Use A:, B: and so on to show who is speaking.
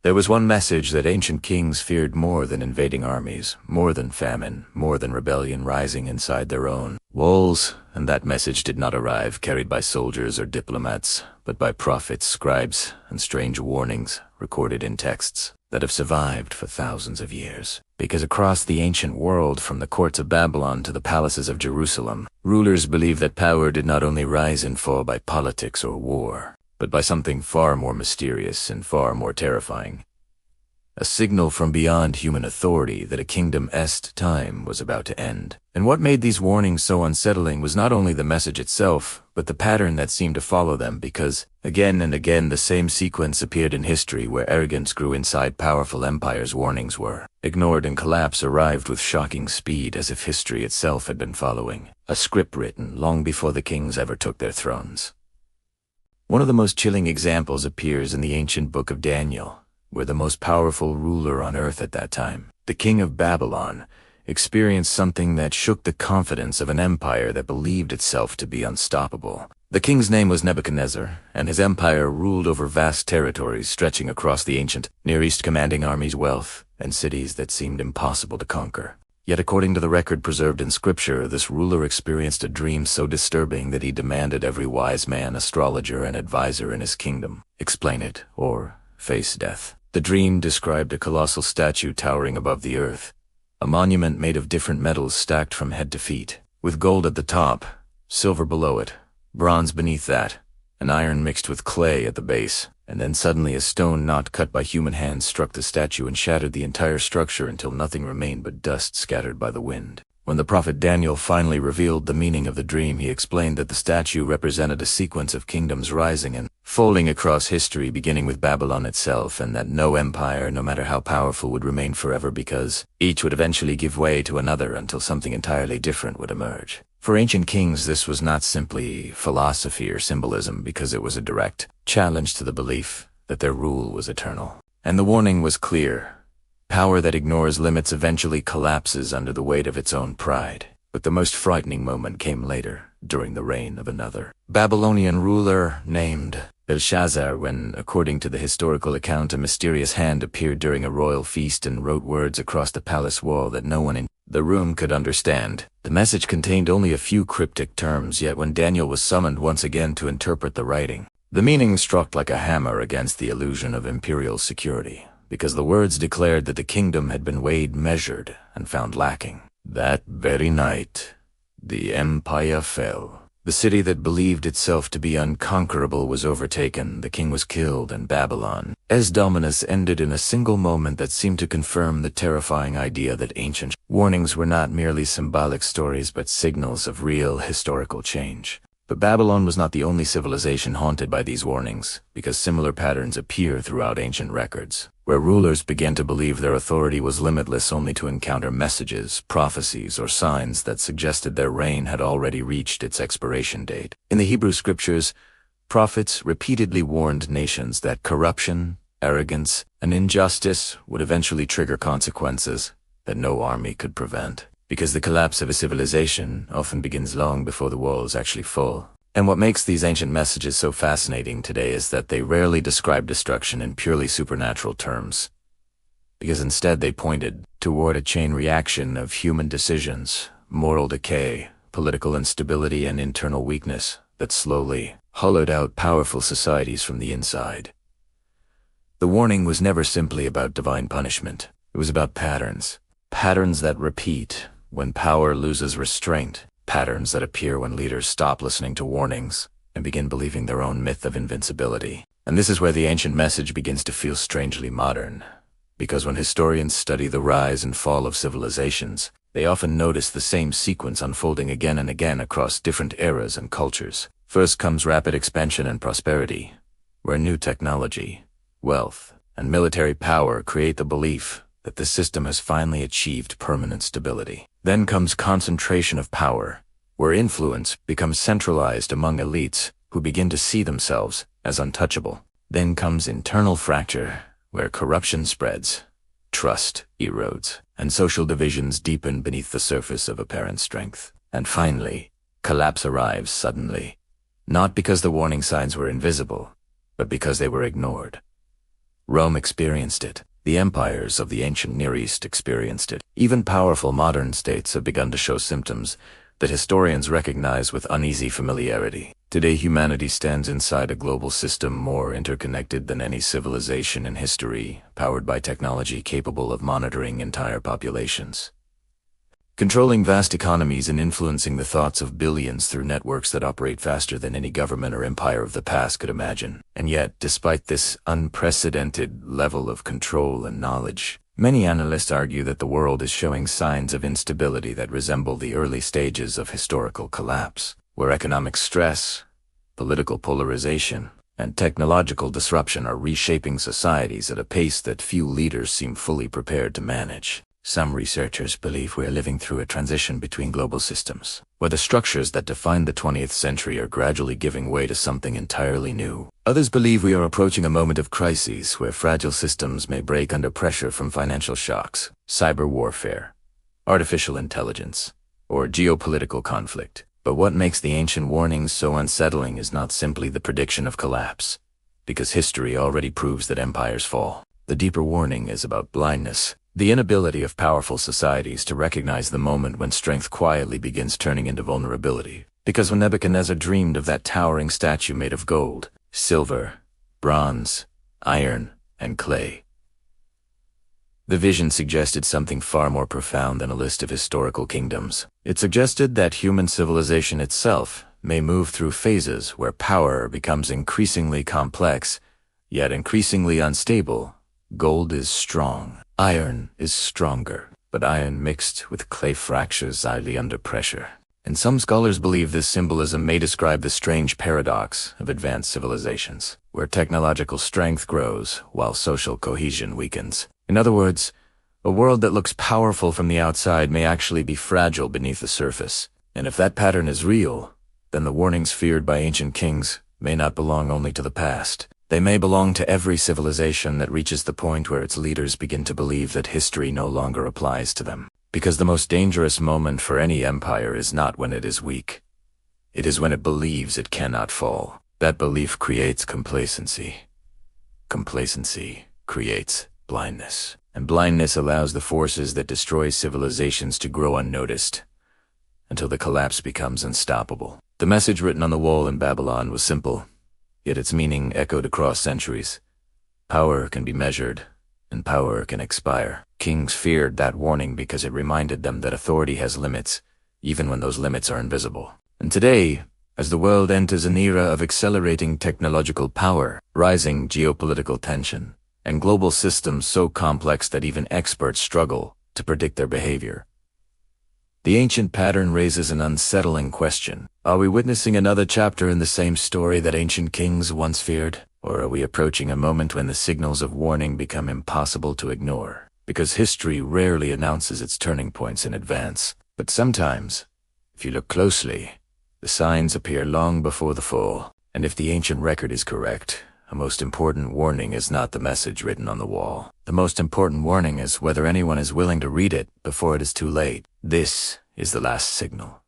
A: There was one message that ancient kings feared more than invading armies, more than famine, more than rebellion rising inside their own walls, and that message did not arrive carried by soldiers or diplomats, but by prophets, scribes, and strange warnings recorded in texts that have survived for thousands of years. Because across the ancient world, from the courts of Babylon to the palaces of Jerusalem, rulers believed that power did not only rise and fall by politics or war, but by something far more mysterious and far more terrifying. A signal from beyond human authority that a kingdom's time was about to end. And what made these warnings so unsettling was not only the message itself, but the pattern that seemed to follow them, because again and again the same sequence appeared in history where arrogance grew inside powerful empires. Warnings were ignored and collapse arrived with shocking speed, as if history itself had been following a script written long before the kings ever took their thrones. One of the most chilling examples appears in the ancient book of Daniel, where the most powerful ruler on earth at that time, the king of Babylon, experienced something that shook the confidence of an empire that believed itself to be unstoppable. The king's name was Nebuchadnezzar, and his empire ruled over vast territories stretching across the ancient Near East, commanding armies, wealth, and cities that seemed impossible to conquer. Yet according to the record preserved in Scripture, this ruler experienced a dream so disturbing that he demanded every wise man, astrologer, and advisor in his kingdom explain it or face death. The dream described a colossal statue towering above the earth, a monument made of different metals stacked from head to feet, with gold at the top, silver below it, bronze beneath that, and iron mixed with clay at the base. And then suddenly a stone not cut by human hands struck the statue and shattered the entire structure until nothing remained but dust scattered by the wind. When the prophet Daniel finally revealed the meaning of the dream, he explained that the statue represented a sequence of kingdoms rising and falling across history, beginning with Babylon itself, and that no empire, no matter how powerful, would remain forever, because each would eventually give way to another until something entirely different would emerge. For ancient kings, this was not simply philosophy or symbolism, because it was a direct challenge to the belief that their rule was eternal. And the warning was clear. Power that ignores limits eventually collapses under the weight of its own pride. But the most frightening moment came later, during the reign of another Babylonian ruler named Belshazzar, when, according to the historical account, a mysterious hand appeared during a royal feast and wrote words across the palace wall that no one in the room could understand. The message contained only a few cryptic terms, yet when Daniel was summoned once again to interpret the writing, the meaning struck like a hammer against the illusion of imperial security, because the words declared that the kingdom had been weighed, measured, and found lacking. That very night, the empire fell. The city that believed itself to be unconquerable was overtaken, the king was killed, and Babylon's dominance ended in a single moment that seemed to confirm the terrifying idea that ancient warnings were not merely symbolic stories but signals of real historical change. But Babylon was not the only civilization haunted by these warnings, because similar patterns appear throughout ancient records, where rulers began to believe their authority was limitless only to encounter messages, prophecies, or signs that suggested their reign had already reached its expiration date. In the Hebrew scriptures, prophets repeatedly warned nations that corruption, arrogance, and injustice would eventually trigger consequences that no army could prevent. Because the collapse of a civilization often begins long before the walls actually fall. And what makes these ancient messages so fascinating today is that they rarely describe destruction in purely supernatural terms, because instead they pointed toward a chain reaction of human decisions, moral decay, political instability, and internal weakness that slowly hollowed out powerful societies from the inside. The warning was never simply about divine punishment. It was about patterns. Patterns that repeat when power loses restraint, patterns that appear when leaders stop listening to warnings and begin believing their own myth of invincibility. And this is where the ancient message begins to feel strangely modern, because when historians study the rise and fall of civilizations, they often notice the same sequence unfolding again and again across different eras and cultures. First comes rapid expansion and prosperity, where new technology, wealth, and military power create the belief that the system has finally achieved permanent stability. Then comes concentration of power, where influence becomes centralized among elites who begin to see themselves as untouchable. Then comes internal fracture, where corruption spreads, trust erodes, and social divisions deepen beneath the surface of apparent strength. And finally, collapse arrives suddenly, not because the warning signs were invisible, but because they were ignored. Rome experienced it. The empires of the ancient Near East experienced it. Even powerful modern states have begun to show symptoms that historians recognize with uneasy familiarity. Today, humanity stands inside a global system more interconnected than any civilization in history, powered by technology capable of monitoring entire populations, controlling vast economies and influencing the thoughts of billions through networks that operate faster than any government or empire of the past could imagine. And yet, despite this unprecedented level of control and knowledge, many analysts argue that the world is showing signs of instability that resemble the early stages of historical collapse, where economic stress, political polarization, and technological disruption are reshaping societies at a pace that few leaders seem fully prepared to manage. Some researchers believe we are living through a transition between global systems, where the structures that defined the 20th century are gradually giving way to something entirely new. Others believe we are approaching a moment of crises where fragile systems may break under pressure from financial shocks, cyber warfare, artificial intelligence, or geopolitical conflict. But what makes the ancient warnings so unsettling is not simply the prediction of collapse, because history already proves that empires fall. The deeper warning is about blindness. The inability of powerful societies to recognize the moment when strength quietly begins turning into vulnerability. Because when Nebuchadnezzar dreamed of that towering statue made of gold, silver, bronze, iron, and clay, the vision suggested something far more profound than a list of historical kingdoms. It suggested that human civilization itself may move through phases where power becomes increasingly complex, yet increasingly unstable. Gold is strong. Iron is stronger, but iron mixed with clay fractures highly under pressure. And some scholars believe this symbolism may describe the strange paradox of advanced civilizations, where technological strength grows while social cohesion weakens. In other words, a world that looks powerful from the outside may actually be fragile beneath the surface. And if that pattern is real, then the warnings feared by ancient kings may not belong only to the past. They may belong to every civilization that reaches the point where its leaders begin to believe that history no longer applies to them. Because the most dangerous moment for any empire is not when it is weak. It is when it believes it cannot fall. That belief creates complacency. Complacency creates blindness. And blindness allows the forces that destroy civilizations to grow unnoticed, until the collapse becomes unstoppable. The message written on the wall in Babylon was simple, yet its meaning echoed across centuries. Power can be measured, and power can expire. Kings feared that warning because it reminded them that authority has limits, even when those limits are invisible. And today, as the world enters an era of accelerating technological power, rising geopolitical tension, and global systems so complex that even experts struggle to predict their behavior, the ancient pattern raises an unsettling question. Are we witnessing another chapter in the same story that ancient kings once feared? Or are we approaching a moment when the signals of warning become impossible to ignore? Because history rarely announces its turning points in advance. But sometimes, if you look closely, the signs appear long before the fall. And if the ancient record is correct, a most important warning is not the message written on the wall. The most important warning is whether anyone is willing to read it before it is too late. This is the last signal.